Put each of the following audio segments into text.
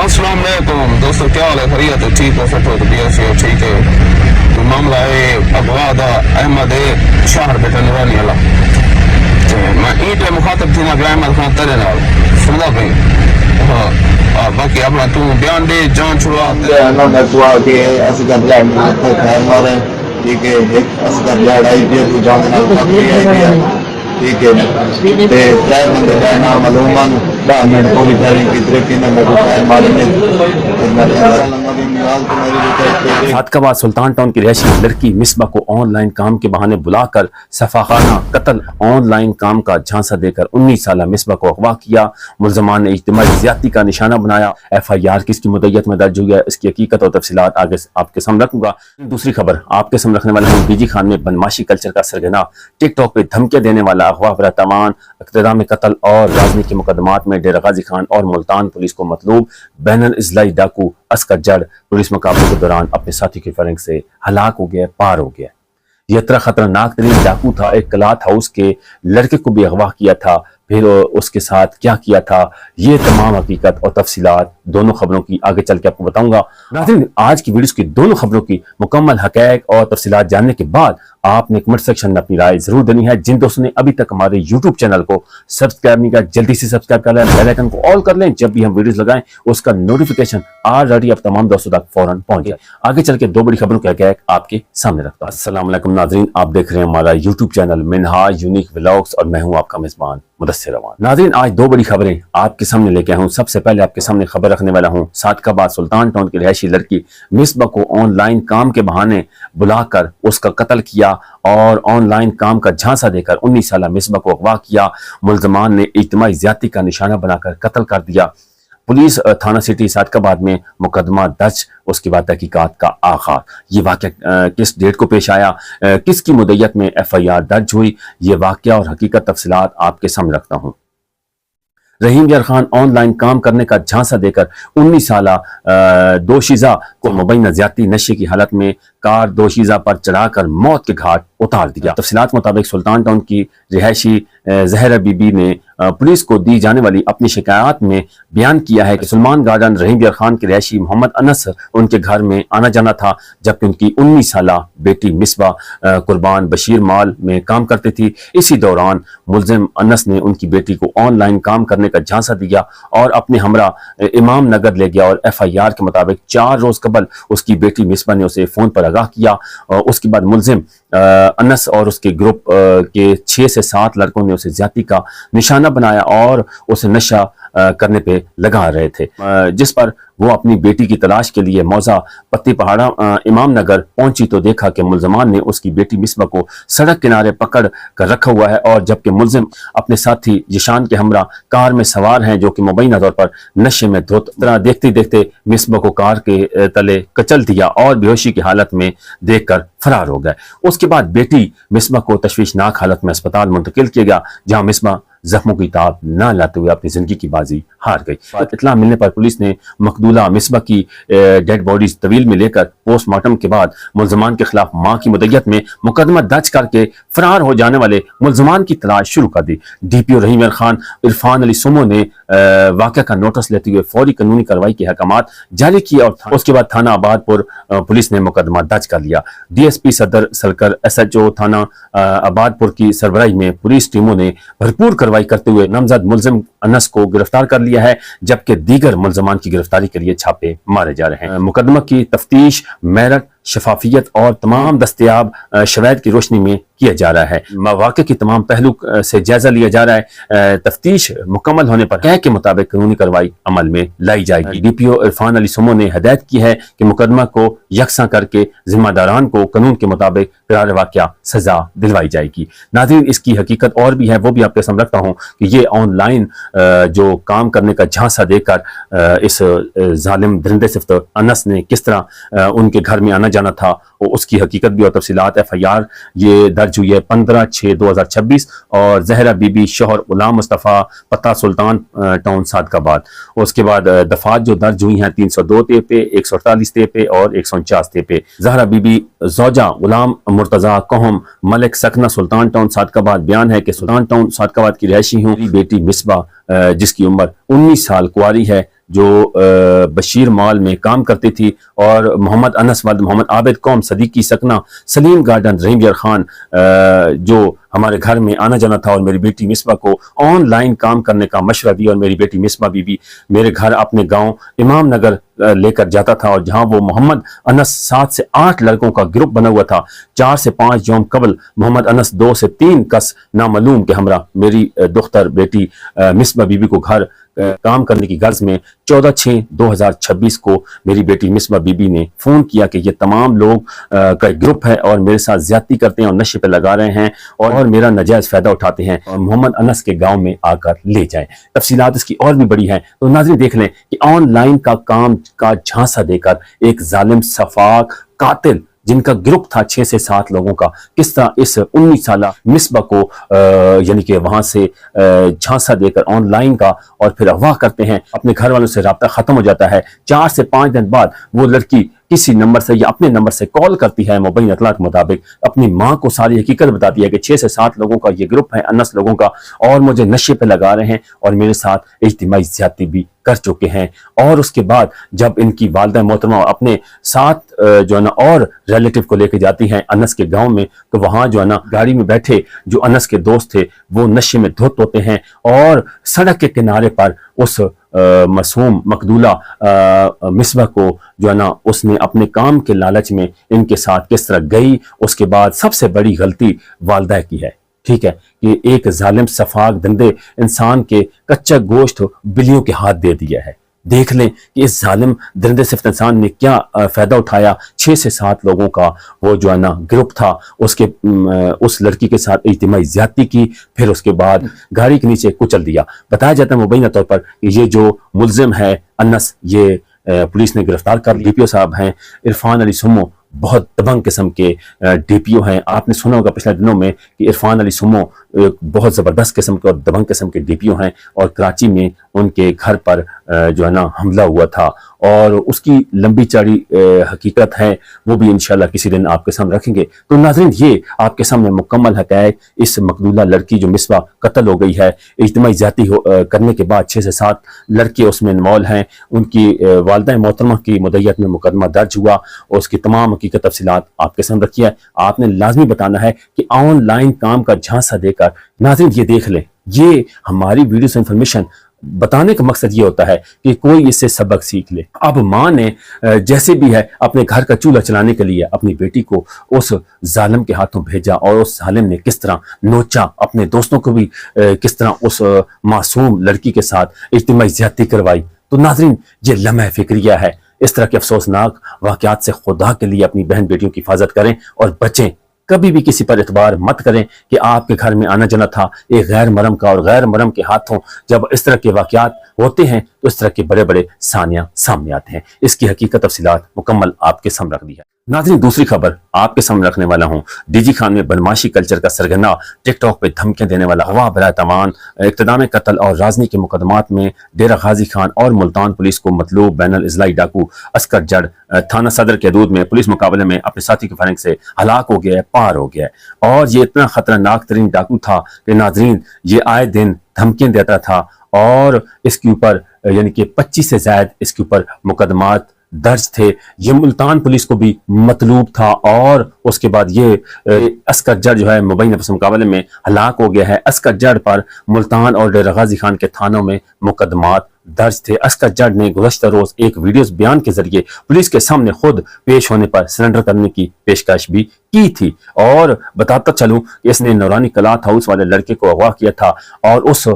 السلام علیکم دوستو، کیا حال ہے؟ خیریت ہے؟ ٹھیک ہو؟ فٹ ہو تو بیا سے ٹھیک ہے۔ تو معاملہ ہے اغوا دا احمد شہر بیٹا نورانی والا۔ میں اینٹ مخاطب تھی نا کہ احمد خان تیرے نال سندا پئی۔ ہاں باقی اپنا تو بیان دے، جان چھڑوا انہوں نے کہا کہ اسی کا بلڈ میں خیر مارے، ٹھیک ہے، ایک اسی کا بلڈ آئی پی ہے جان نال پکڑی آئی پی ہے، ٹھیک ہے، تے خیر بندے کا نام معلومان 10 منٹ پوری تاریخ کی طرف نے میرے خیر مارے نے صادقاباد سلطان ٹاؤن کی رہائشی لڑکی مصباح کو آن لائن کام کے بہانے بلا کر سفاہانہ قتل، آن لائن کام کا جھانسا دے کر 19 سالہ مصباح کو اغوا کیا۔ ملزمان نے اجتماعی زیادتی کا نشانہ بنایا۔ ایف آئی آر کس کی مدعیت میں درج ہوئی ہے، اس کی حقیقت اور تفصیلات آگے آپ کے سامنے رکھوں گا۔ دوسری خبر آپ کے سامنے رکھنے والا ہوں، بی جی خان میں بدماشی کلچر کا سرگنا، ٹک ٹاک پہ دھمکیاں دینے والا اغوا برتمان، اقتدام قتل اور رازنی کے مقدمات میں ڈیرہ غازی خان اور ملتان پولیس کو مطلوب بین الاضلاعی ڈاکو عسکر جڑ پولیس مقابلے کے دوران اپنے ساتھی کی فائرنگ سے ہلاک ہو گیا، پار ہو گیا۔ یہ اتنا خطرناک ترین ڈاکو تھا، ایک کلاتھ ہاؤس کے لڑکے کو بھی اغوا کیا تھا، پھر اس کے ساتھ کیا کیا تھا، یہ تمام حقیقت اور تفصیلات دونوں خبروں کی آگے چل کے آپ کو بتاؤں گا۔ ناظرین، آج کی ویڈیوز کی دونوں خبروں کی مکمل حقائق اور تفصیلات جاننے کے بعد آپ نے کمنٹ سیکشن میں اپنی رائے ضرور دینی ہے۔ جن دوستوں نے ابھی تک ہمارے یوٹیوب چینل کو سبسکرائب نہیں کیا، جلدی سے سبسکرائب کر لیں، بیل آئیکن کو آل کر لیں، جب بھی ہم ویڈیوز لگائیں اس کا نوٹیفیکیشن آلریڈی اب تمام دوستوں تک فوراً پہنچ جائے۔ آگے چل کے دو بڑی خبروں کی حقائق آپ کے سامنے رکھتا ہوں۔ السلام علیکم ناظرین، آپ دیکھ رہے ہیں ہمارا یوٹیوب چینل منہاج یونیک ولاگز اور میں ہوں آپ کا میزبان مدثر امان۔ ناظرین، آج دو بڑی خبریں آپ کے سامنے لے کے آیا ہوں۔ سب سے پہلے آپ کے سامنے خبر رکھنے والا ہوں، صادقاباد سلطان ٹاؤن کی رہائشی لڑکی مصباح کو آن لائن کام کے بہانے بلا کر اس کا قتل کیا اور آن لائن کام کا جھانسا دے کر 19 سالہ مصباح کو اغوا کیا۔ ملزمان نے اجتماعی زیادتی کا نشانہ بنا کر قتل کر دیا۔ پولیس تھانہ سٹی صادقاباد میں مقدمہ درج، اس کے بعد تحقیقات کا آغاز۔ یہ واقعہ کس ڈیٹ کو پیش آیا، کس کی مدعیت میں ایف آئی آر درج ہوئی، یہ واقعہ اور حقیقت تفصیلات آپ کے سامنے رکھتا ہوں۔ رحیم یار خان آن لائن کام کرنے کا جھانسا دے کر 19 سالہ دوشیزہ کو مبینہ زیادتی نشے کی حالت میں کار دوشیزہ پر چڑھا کر موت کے گھاٹ اتار دیا۔ تفصیلات مطابق سلطان ٹاؤن کی رہائشی زہرہ بی بی نے پولیس کو دی جانے والی اپنی شکایات میں بیان کیا ہے کہ سلمان گارڈن رحیم یار خان کے رہائشی محمد انس ان کے گھر میں آنا جانا تھا، جبکہ ان کی 19 سالہ بیٹی مصباح قربان بشیر مال میں کام کرتی تھی۔ اسی دوران ملزم انس نے ان کی بیٹی کو آن لائن کام کرنے کا جھانسا دیا اور اپنے ہمراہ امام نگر لے گیا، اور ایف آئی آر کے مطابق 4 روز قبل اس کی بیٹی مصباح نے اسے فون پر آگاہ کیا۔ اس کے بعد ملزم انس اور اس کے گروپ کے 6 سے 7 لڑکوں نے اسے زیادتی کا نشانہ بنایا اور اسے نشہ کرنے پہ لگا رہے تھے، جس پر وہ اپنی بیٹی کی تلاش کے لیے موزہ پتی پہاڑا امام نگر پہنچی تو دیکھا کہ ملزمان نے اس کی بیٹی مصباح کو سڑک کنارے پکڑ کر رکھا ہوا ہے، اور جبکہ ملزم اپنے ساتھی یشان کے ہمراہ کار میں سوار ہیں جو کہ مبینہ طور پر نشے میں دھت، دیکھتے دیکھتے مصباح کو کار کے تلے کچل دیا اور بے ہوشی کی حالت میں دیکھ کر فرار ہو گئے۔ اس کے بعد بیٹی مصباح کو تشویشناک حالت میں اسپتال منتقل کیا گیا، جہاں مصباح زخموں کی تاب نہ لاتے ہوئے اپنی زندگی کی بازی ہار گئی۔ اطلاع ملنے پر پولیس نے مقتولہ مصباح کی ڈیڈ باڈیز طویل میں لے کر پوسٹ مارٹم کے بعد ملزمان کے خلاف ماں کی مدعیت میں مقدمہ درج کر کے فرار ہو جانے والے ملزمان کی تلاش شروع کر دی۔ ڈی پی او رحیم یار خان عرفان علی سومو نے واقعہ کا نوٹس لیتے ہوئے فوری قانونی کارروائی کے احکامات جاری کیے، اور اس کے بعد تھانہ آباد پور پولیس نے مقدمہ درج کر لیا۔ ڈی ایس پی صدر سلکر ایس ایچ او تھانہ آباد پور کی سربراہی میں پولیس ٹیموں نے بھرپور کارروائی کرتے ہوئے نامزد ملزم انس کو گرفتار کر لیا ہے، جبکہ دیگر ملزمان کی گرفتاری کے لیے چھاپے مارے جا رہے ہیں۔ مقدمہ کی تفتیش میرٹ، شفافیت اور تمام دستیاب شواہد کی روشنی میں کیا جا رہا ہے۔ واقعے کی تمام پہلو سے جائزہ لیا جا رہا ہے۔ تفتیش مکمل ہونے پر طے کے مطابق قانونی کارروائی عمل میں لائی جائے گی۔ ڈی پی او عرفان علی سومو نے ہدایت کی ہے کہ مقدمہ کو یکساں کر کے ذمہ داران کو قانون کے مطابق قرار واقعہ سزا دلوائی جائے گی۔ ناظرین، اس کی حقیقت اور بھی ہے، وہ بھی آپ کے سامنے رکھتا ہوں کہ یہ آن لائن جو کام کرنے کا جھانسا دے کر اس ظالم درندے صفت انس نے کس طرح ان کے گھر میں آنا جانا تھا، اس کی حقیقت بھی اور تفصیلات ایف آئی آر یہ درج ہوئی ہے 15/6/2026، اور زہرہ بی بی شوہر غلام مصطفیٰ پتہ سلطان ٹاؤن صادقاباد۔ اس کے بعد دفعات جو درج ہوئی ہیں 302 تے پہ، 148 تے پہ اور 149 تے پہ۔ زہرہ بی بی زوجہ غلام مرتضیٰ کوہم ملک سکنہ سلطان ٹاؤن صادقاباد بیان ہے کہ سلطان ٹاؤن صادقاباد کی رہائشی ہوں، بیٹی مصباح جس کی عمر 19 سال کنواری ہے، جو بشیر مال میں کام کرتی تھی، اور محمد انس والد محمد عابد قوم صدیقی سکنہ سلیم گارڈن رحیم خان جو ہمارے گھر میں آنا جانا تھا، اور میری بیٹی مصباح کو آن لائن کام کرنے کا مشورہ دیا، اور میری بیٹی مصباح بی بی میرے گھر اپنے گاؤں امام نگر لے کر جاتا تھا، اور جہاں وہ محمد انس 7 سے 8 لڑکوں کا گروپ بنا ہوا تھا، 4 سے 5 یوم قبل محمد انس 2 سے 3 کس نامعلوم کے ہمراہ میری دختر بیٹی مصباح بی بی کو گھر کام کرنے کی غرض میں 14/6/2026 کو میری بیٹی مصباح بی بی نے فون کیا کہ یہ تمام لوگ کا ایک گروپ ہے اور میرے ساتھ زیادتی کرتے ہیں اور نشے پہ لگا رہے ہیں اور میرا ناجائز فائدہ اٹھاتے ہیں، اور محمد انس کے گاؤں میں آ کر لے جائیں۔ تفصیلات اس کی اور بھی بڑی ہیں، تو ناظرین دیکھ لیں کہ آن لائن کا کام کا جھانسا دے کر ایک ظالم سفاک قاتل جن کا گروپ تھا 6 سے 7 لوگوں کا، کس طرح اس 19 سالہ مصباح کو یعنی کہ وہاں سے جھانسا دے کر آن لائن کا، اور پھر اغوا کرتے ہیں، اپنے گھر والوں سے رابطہ ختم ہو جاتا ہے۔ 4 سے 5 دن بعد وہ لڑکی کسی نمبر سے یا اپنے نمبر سے کال کرتی ہے، مبین اطلاع کے مطابق اپنی ماں کو ساری حقیقت بتاتی ہے کہ 6 سے 7 لوگوں کا یہ گروپ ہے، انس لوگوں کا، اور مجھے نشے پہ لگا رہے ہیں اور میرے ساتھ اجتماعی زیادتی بھی کر چکے ہیں۔ اور اس کے بعد جب ان کی والدہ محترمہ اپنے ساتھ جو ہے نا اور ریلیٹیو کو لے کے جاتی ہیں انس کے گاؤں میں، تو وہاں جو ہے نا گاڑی میں بیٹھے جو انس کے دوست تھے وہ نشے میں دھت ہوتے ہیں، اور سڑک کے کنارے پر اس معصوم مقدولہ مصباح کو جو ہے نا اس نے اپنے کام کے لالچ میں ان کے ساتھ کس طرح گئی۔ اس کے بعد سب سے بڑی غلطی والدہ کی ہے، ٹھیک ہے، کہ ایک ظالم سفاک دندے انسان کے کچا گوشت بلیوں کے ہاتھ دے دیا ہے۔ دیکھ لیں کہ اس ظالم درندے صفت انسان نے کیا فائدہ اٹھایا۔ 6 سے 7 لوگوں کا وہ جو ہے نا گروپ تھا، اس لڑکی کے ساتھ اجتماعی زیادتی کی، پھر اس کے بعد گاڑی کے نیچے کچل دیا۔ بتایا جاتا ہے مبینہ طور پر کہ یہ جو ملزم ہے انس، یہ پولیس نے گرفتار کر لی۔ ڈی پی او صاحب ہیں عرفان علی سمو، بہت دبنگ قسم کے ڈی پی او ہیں۔ آپ نے سنا ہوگا پچھلے دنوں میں کہ عرفان علی سمو بہت زبردست قسم کے اور دبنگ قسم کے ڈی پی او ہیں، اور کراچی میں ان کے گھر پر جو ہے نا حملہ ہوا تھا، اور اس کی لمبی چوڑی حقیقت ہے، وہ بھی انشاءاللہ کسی دن آپ کے سامنے رکھیں گے۔ تو ناظرین یہ آپ کے سامنے مکمل حقائق، اس مقدولہ لڑکی جو مصباح قتل ہو گئی ہے، اجتماعی زیادتی کرنے کے بعد 6 سے 7 لڑکے اس میں انوالو ہیں، ان کی والدہ محترمہ کی مدعیت میں مقدمہ درج ہوا، اور اس کی تمام حقیقت تفصیلات آپ کے سامنے رکھی ہے۔ آپ نے لازمی بتانا ہے کہ آن لائن کام کا جھانسا دے کر ناظرین یہ دیکھ لیں، یہ ہماری ویڈیو سے انفارمیشن بتانے کا مقصد یہ ہوتا ہے کہ کوئی اس سے سبق سیکھ لے۔ اب ماں نے جیسے بھی ہے اپنے گھر کا چولہا چلانے کے لیے اپنی بیٹی کو اس ظالم کے ہاتھوں بھیجا، اور اس ظالم نے کس طرح نوچا، اپنے دوستوں کو بھی کس طرح اس معصوم لڑکی کے ساتھ اجتماعی زیادتی کروائی۔ تو ناظرین یہ لمحہ فکریہ ہے۔ اس طرح کے افسوسناک واقعات سے خدا کے لیے اپنی بہن بیٹیوں کی حفاظت کریں اور بچیں۔ کبھی بھی کسی پر اعتبار مت کریں کہ آپ کے گھر میں آنا جانا تھا ایک غیر محرم کا، اور غیر محرم کے ہاتھوں جب اس طرح کے واقعات ہوتے ہیں تو اس طرح کے بڑے بڑے ثانیہ سامنے آتے ہیں۔ اس کی حقیقت تفصیلات مکمل آپ کے سامنے رکھ دی ہے۔ ناظرین دوسری خبر آپ کے سامنے رکھنے والا ہوں، ڈی جی خان میں بدماشی کلچر کا سرگنا، ٹک ٹاک پہ دھمکیاں دینے والا اغوا برائے تاوان، اقتدام قتل اور رازنی کے مقدمات میں ڈیرہ غازی خان اور ملتان پولیس کو مطلوب بین الاضلاعی ڈاکو اسکر جڑ تھانہ صدر کے حدود میں پولیس مقابلے میں اپنے ساتھی کی فائرنگ سے ہلاک ہو گیا ہے، پار ہو گیا ہے۔ اور یہ اتنا خطرناک ترین ڈاکو تھا کہ ناظرین یہ آئے دن دھمکیاں دیتا تھا، اور اس کے اوپر یعنی کہ 25 سے زائد اس کے اوپر مقدمات درج تھے۔ یہ ملتان پولیس کو بھی مطلوب تھا، اور اس کے بعد یہ اسکر جڑ جو ہے مبینہ پس مقابلے میں ہلاک ہو گیا ہے۔ اسکر جڑ پر ملتان اور ڈیرہ غازی خان کے تھانوں میں مقدمات درج تھے۔ اسکر جڑ نے گزشتہ روز ایک ویڈیوز بیان کے ذریعے پولیس کے سامنے خود پیش ہونے پر سرنڈر کرنے کی پیشکش بھی کی تھی، اور بتاتا چلوں کہ اس نے نورانی کلاتھ ہاؤس والے لڑکے کو اغوا کیا تھا، اور اس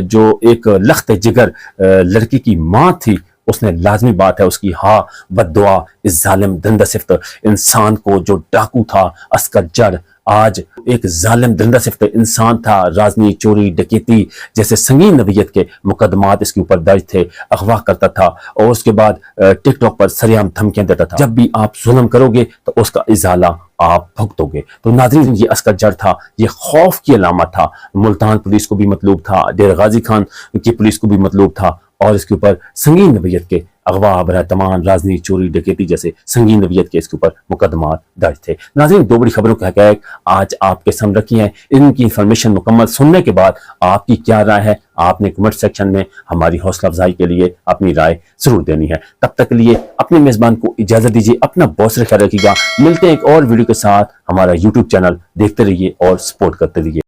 جو ایک لخت جگر لڑکی کی ماں تھی، اس نے لازمی بات ہے اس کی ہاں بد دعا اس ظالم درندہ صفت انسان کو جو ڈاکو تھا اسکر جڑ، آج ایک ظالم درندہ صفت انسان تھا، رازنی، چوری، ڈکیتی جیسے سنگین نوعیت کے مقدمات اس کے اوپر درج تھے، اغوا کرتا تھا، اور اس کے بعد ٹک ٹاک پر سریعام دھمکیاں دیتا تھا۔ جب بھی آپ ظلم کرو گے تو اس کا ازالہ آپ بھگتو گے۔ تو ناظرین یہ اسکر جڑ تھا، یہ خوف کی علامت تھا۔ ملتان پولیس کو بھی مطلوب تھا، ڈیرہ غازی خان کی پولیس کو بھی مطلوب تھا، اور اس کے اوپر سنگین نوعیت کے اغوا، برہتمان، رازنی، چوری، ڈکیتی جیسے سنگین نوعیت کے اس کے اوپر مقدمات درج تھے۔ ناظرین دو بڑی خبروں کے حقائق آج آپ کے سامنے رکھی ہیں۔ ان کی انفارمیشن مکمل سننے کے بعد آپ کی کیا رائے ہے، آپ نے کمنٹ سیکشن میں ہماری حوصلہ افزائی کے لیے اپنی رائے ضرور دینی ہے۔ تب تک کے لیے اپنے میزبان کو اجازت دیجیے، اپنا بہت سارا خیال رکھیے گا۔ ملتے ہیں ایک اور ویڈیو کے ساتھ، ہمارا یوٹیوب چینل دیکھتے رہیے اور سپورٹ کرتے رہیے۔